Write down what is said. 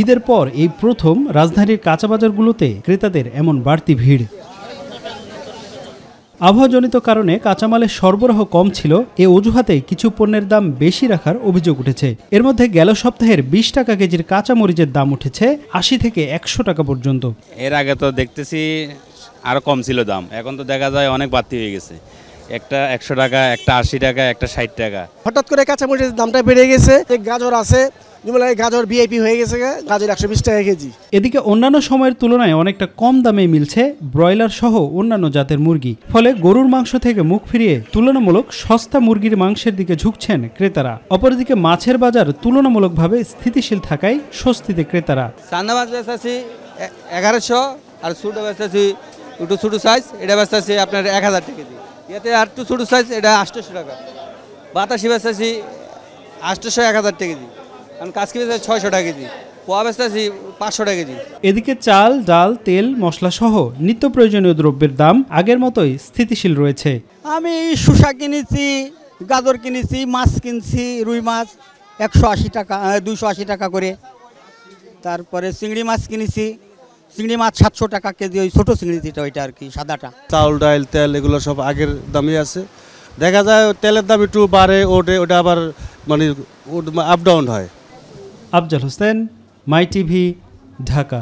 ঈদের পর এই প্রথম রাজধানীর কাঁচা বাজারগুলোতে ক্রেতাদের এমন বাড়তি ভিড়। আবহাওয়াজনিত কারণে কাঁচামালের সরবরাহ কম ছিল, এ অজুহাতে কিছু পণ্যের দাম বেশি রাখার অভিযোগ উঠেছে। এর মধ্যে গেল সপ্তাহের 20 টাকা কেজির কাঁচা মরিচের দাম উঠেছে 80 থেকে 100 টাকা পর্যন্ত। এর আগে তো দেখতেছি আরো কম ছিল দাম, এখন তো দেখা যায় অনেক বাড়তি হয়ে গেছে। একটা 100 টাকা, একটা 80 টাকা, একটা 60 টাকা। হঠাৎ করে কাঁচা মরিচের দামটা বেড়ে গেছে। গাজর আছে, গাজর ভিআইপি হয়ে গেছে, গাজর 120 টাকা কেজি। এদিকে অন্যান্য সময়ের তুলনায় অনেকটা কম দামে মিলছে ব্রয়লার সহ অন্যান্য জাতের মুরগি। ফলে গরুর মাংস থেকে মুখ ফিরিয়ে তুলনামূলক সস্তা মুরগির মাংসের দিকে ঝুঁকছেন ক্রেতারা। অপরদিকে মাছের বাজার তুলনামূলকভাবে স্থিতিশীল থাকায় স্বস্তিতে ক্রেতারা। চান্দা মাছ বেচতেছি 1100, আর ছোট বেচতেছি একটু ছোট সাইজ, এটা বেচতেছি আপনার 1000 টাকা কেজি। এতে আর একটু ছোট সাইজ, এটা 800 টাকা। বাতাসি বেচতেছি 800, 1000 টাকা কেজি। কারণ কাজকি বেচতেছি 600 টাকা কেজি, পোয়া বেচতেছি 500 টাকা কেজি। এদিকে চাল, ডাল, তেল, মশলা সহ নিত্য প্রয়োজনীয় দ্রব্যের দাম আগের মতোই স্থিতিশীল রয়েছে। আমি শসা কিনেছি, গাজর কিনেছি, মাছ কিনছি, রুই মাছ 180 টাকা, 280 টাকা করে। তারপরে চিংড়ি মাছ কিনেছি, চিংড়ি মাছ 700 টাকা কেজি, ওই ছোটো চিংড়ি যেটা ওইটা আর কি, সাদাটা। চাউল, ডাল, তেল এগুলো সব আগের দামই আছে। দেখা যায় তেলের দাম একটু বাড়ে, ওটা আবার মানে আপ ডাউন হয়। আফজাল হোসেন, মাই টিভি, ঢাকা।